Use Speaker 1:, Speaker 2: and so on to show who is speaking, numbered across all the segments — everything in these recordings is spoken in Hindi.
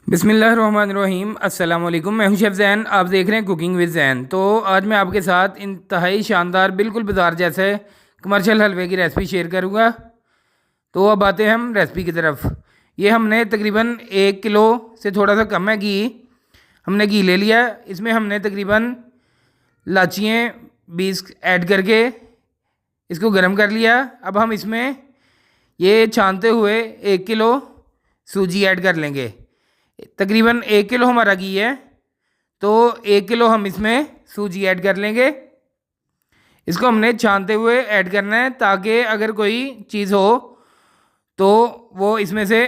Speaker 1: बिस्मिल्लाहिर्रहमानिर्रहीम अस्सलाम वालेकुम। मैं हूं शेफ़ ज़ैन, आप देख रहे हैं कुकिंग विद ज़ैन। तो आज मैं आपके साथ इंतहाई शानदार बिल्कुल बाज़ार जैसे कमर्शियल हलवे की रेसिपी शेयर करूंगा। तो अब आते हैं हम रेसिपी की तरफ। ये हमने तकरीबन 1 किलो से थोड़ा सा कम है घी, हमने घी ले लिया। इसमें हमने तकरीबन लाचियाँ 20 ऐड करके इसको गर्म कर लिया। अब हम इसमें ये छानते हुए 1 किलो सूजी ऐड कर लेंगे। तकरीबन 1 किलो हमारा घी है, तो 1 किलो हम इसमें सूजी ऐड कर लेंगे। इसको हमने छानते हुए ऐड करना है ताकि अगर कोई चीज़ हो तो वो इसमें से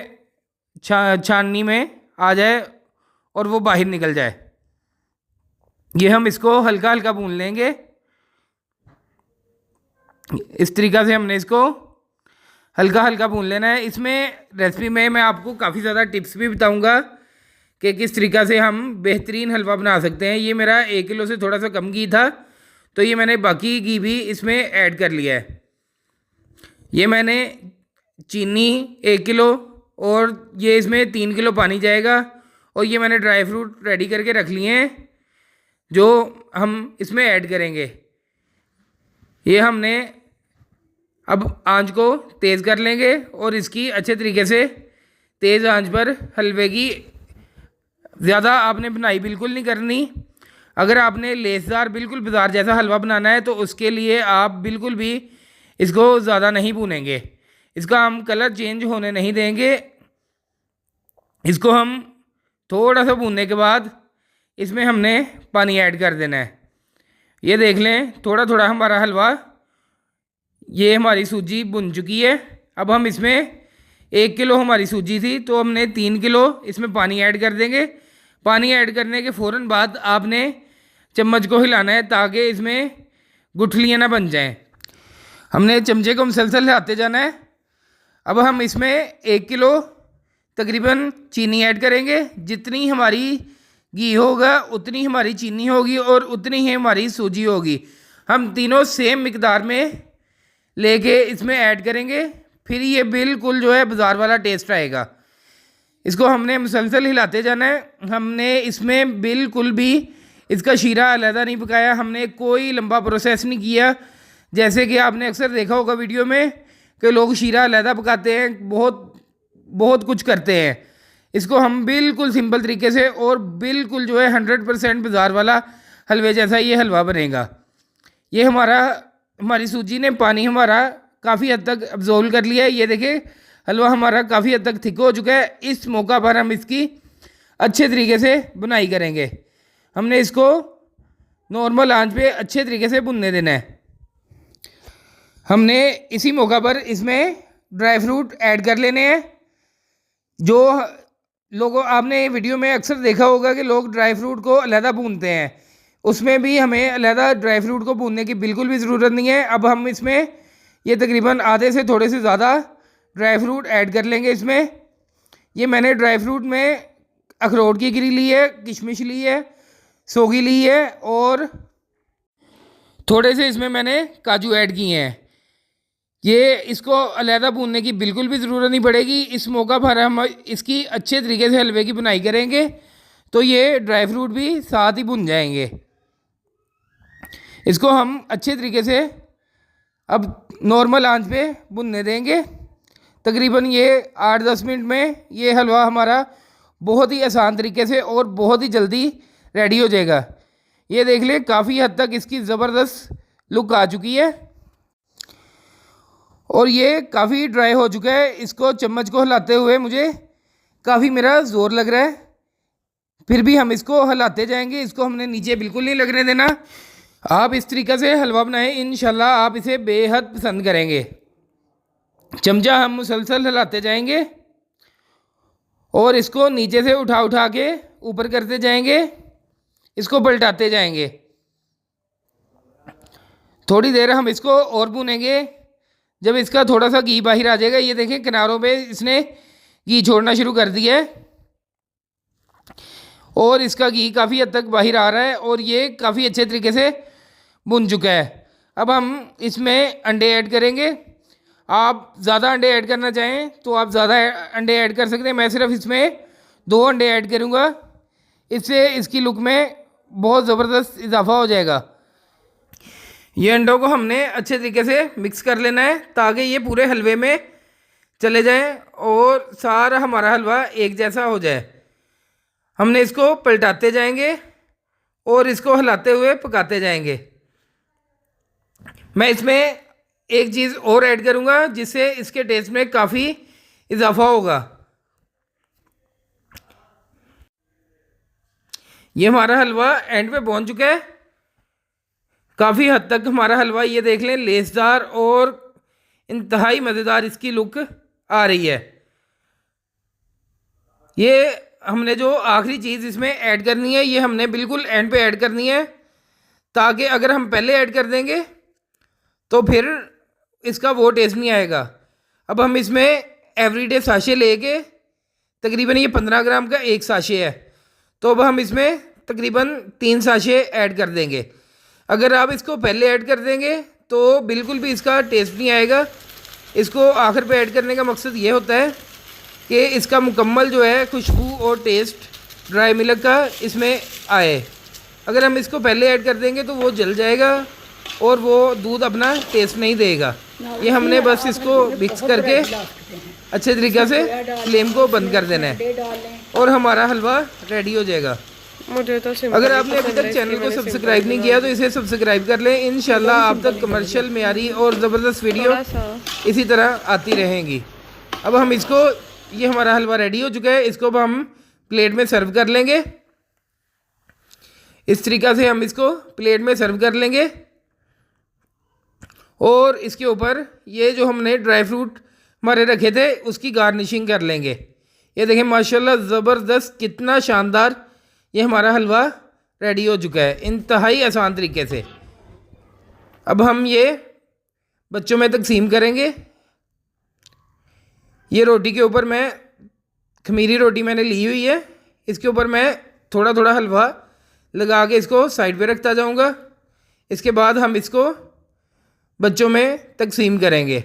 Speaker 1: छाननी में आ जाए और वो बाहर निकल जाए। ये हम इसको हल्का हल्का भून लेंगे। इस तरीक़ा से हमने इसको हल्का हल्का भून लेना है। इसमें रेसिपी में मैं आपको काफ़ी ज़्यादा टिप्स भी बताऊंगा कि किस तरीक़ा से हम बेहतरीन हलवा बना सकते हैं। ये मेरा 1 किलो से थोड़ा सा कम घी था, तो ये मैंने बाकी घी भी इसमें ऐड कर लिया है। ये मैंने चीनी 1 किलो और ये इसमें 3 किलो पानी जाएगा। और ये मैंने ड्राई फ्रूट रेडी करके रख लिए हैं जो हम इसमें ऐड करेंगे। ये हमने अब आंच को तेज़ कर लेंगे और इसकी अच्छे तरीके से तेज़ आंच पर हलवे की ज़्यादा आपने बनाई बिल्कुल नहीं करनी। अगर आपने लेसदार बिल्कुल बाज़ार जैसा हलवा बनाना है तो उसके लिए आप बिल्कुल भी इसको ज़्यादा नहीं भूनेंगे। इसका हम कलर चेंज होने नहीं देंगे। इसको हम थोड़ा सा भूनने के बाद इसमें हमने पानी ऐड कर देना है। ये देख लें थोड़ा थोड़ा हमारा हलवा, ये हमारी सूजी भुन चुकी है। अब हम इसमें 1 किलो हमारी सूजी थी तो हमने 3 किलो इसमें पानी ऐड कर देंगे। पानी ऐड करने के फ़ौरन बाद आपने चम्मच को हिलाना है ताकि इसमें गुठलियाँ ना बन जाएं। हमने चमचे को मुसलसल हिलाते जाना है। अब हम इसमें 1 किलो तकरीबन चीनी ऐड करेंगे। जितनी हमारी घी होगा उतनी हमारी चीनी होगी और उतनी ही हमारी सूजी होगी। हम तीनों सेम मिकदार में लेके इसमें ऐड करेंगे, फिर ये बिल्कुल जो है बाज़ार वाला टेस्ट आएगा। इसको हमने मुसलसल हिलाते जाना है। हमने इसमें बिल्कुल भी इसका शीरा अलहदा नहीं पकाया, हमने कोई लंबा प्रोसेस नहीं किया। जैसे कि आपने अक्सर देखा होगा वीडियो में कि लोग शीरा अलहदा पकाते हैं, बहुत कुछ करते हैं। इसको हम बिल्कुल सिंपल तरीके से और बिल्कुल जो है 100% बाज़ार वाला हलवे जैसा ये हलवा बनेगा। ये हमारी सूजी ने पानी हमारा काफ़ी हद तक अब्जॉर्व कर लिया है। ये देखिए हलवा हमारा काफ़ी हद तक थिक हो चुका है। इस मौका पर हम इसकी अच्छे तरीके से बुनाई करेंगे। हमने इसको नॉर्मल आंच पे अच्छे तरीके से भुनने देना है। हमने इसी मौका पर इसमें ड्राई फ्रूट ऐड कर लेने हैं। जो लोगों आपने वीडियो में अक्सर देखा होगा कि लोग ड्राई फ्रूट को अलहदा भूनते हैं, उसमें भी हमें अलहदा ड्राई फ्रूट को भूनने की बिल्कुल भी ज़रूरत नहीं है। अब हम इसमें ये तकरीबन आधे से थोड़े से ज़्यादा ड्राई फ्रूट ऐड कर लेंगे इसमें। ये मैंने ड्राई फ्रूट में अखरोट की गिरी ली है, किशमिश ली है, सोगी ली है और थोड़े से इसमें मैंने काजू ऐड किए हैं। ये इसको अलहदा भूनने की बिल्कुल भी ज़रूरत नहीं पड़ेगी। इस मौका पर हम इसकी अच्छे तरीके से हलवे की बुनाई करेंगे तो ये ड्राई फ्रूट भी साथ ही भुन जाएंगे। इसको हम अच्छे तरीके से अब नॉर्मल आंच पे भुनने देंगे। तकरीबन ये 8-10 मिनट में ये हलवा हमारा बहुत ही आसान तरीके से और बहुत ही जल्दी रेडी हो जाएगा। ये देख ले काफ़ी हद तक इसकी ज़बरदस्त लुक आ चुकी है और ये काफ़ी ड्राई हो चुका है। इसको चम्मच को हिलाते हुए मुझे काफ़ी मेरा ज़ोर लग रहा है, फिर भी हम इसको हिलाते जाएंगे। इसको हमने नीचे बिल्कुल नहीं लगने देना। आप इस तरीक़े से हलवा बनाएं, इंशाल्लाह आप इसे बेहद पसंद करेंगे। चमचा हम मुसलसल हिलाते जाएंगे और इसको नीचे से उठा के ऊपर करते जाएंगे। इसको पलटाते जाएंगे। थोड़ी देर हम इसको और भूनेंगे। जब इसका थोड़ा सा घी बाहर आ जाएगा, ये देखें किनारों पे इसने घी छोड़ना शुरू कर दिया है और इसका घी काफ़ी हद तक बाहर आ रहा है और ये काफ़ी अच्छे तरीके से भुन चुका है। अब हम इसमें अंडे ऐड करेंगे। आप ज़्यादा अंडे ऐड करना चाहें तो आप ज़्यादा अंडे ऐड कर सकते हैं। मैं सिर्फ इसमें 2 अंडे ऐड करूँगा। इससे इसकी लुक में बहुत ज़बरदस्त इजाफा हो जाएगा। ये अंडों को हमने अच्छे तरीके से मिक्स कर लेना है ताकि ये पूरे हलवे में चले जाएं और सारा हमारा हलवा एक जैसा हो जाए। हमने इसको पलटाते जाएंगे और इसको हिलाते हुए पकाते जाएंगे। मैं इसमें एक चीज़ और ऐड करूँगा जिससे इसके टेस्ट में काफ़ी इजाफा होगा। ये हमारा हलवा एंड पे पहुँच चुका है। काफ़ी हद तक हमारा हलवा ये देख लें लेसदार और इंतहाई मज़ेदार इसकी लुक आ रही है। ये हमने जो आखिरी चीज़ इसमें ऐड करनी है ये हमने बिल्कुल एंड पे ऐड करनी है, ताकि अगर हम पहले ऐड कर देंगे तो फिर इसका वो टेस्ट नहीं आएगा। अब हम इसमें एवरीडे साशे लेके तकरीबन ये 15 ग्राम का एक साशे है, तो अब हम इसमें तकरीबन 3 साशे ऐड कर देंगे। अगर आप इसको पहले ऐड कर देंगे तो बिल्कुल भी इसका टेस्ट नहीं आएगा। इसको आखिर पे ऐड करने का मकसद ये होता है कि इसका मुकम्मल जो है खुशबू और टेस्ट ड्राई मिल्क का इसमें आए। अगर हम इसको पहले ऐड कर देंगे तो वो जल जाएगा और वो दूध अपना टेस्ट नहीं देगा। ये हमने बस इसको मिक्स करके अच्छे तरीक़े से फ्लेम को बंद कर देना है और हमारा हलवा रेडी हो जाएगा। अगर आपने अभी तक चैनल को सब्सक्राइब नहीं किया तो इसे सब्सक्राइब कर लें। इंशाल्लाह आप तक कमर्शियल मेयारी और ज़बरदस्त वीडियो इसी तरह आती रहेंगी। अब हम इसको, ये हमारा हलवा रेडी हो चुका है, इसको अब हम प्लेट में सर्व कर लेंगे। इस तरीक़ा से हम इसको प्लेट में सर्व कर लेंगे और इसके ऊपर ये जो हमने ड्राई फ्रूट हमारे रखे थे उसकी गार्निशिंग कर लेंगे। ये देखें माशाल्लाह ज़बरदस्त, कितना शानदार ये हमारा हलवा रेडी हो चुका है इंतहाई आसान तरीके से। अब हम ये बच्चों में तकसीम करेंगे। ये रोटी के ऊपर मैं, खमीरी रोटी मैंने ली हुई है, इसके ऊपर मैं थोड़ा थोड़ा हलवा लगा के इसको साइड पे रखता जाऊंगा। इसके बाद हम इसको बच्चों में तकसीम करेंगे।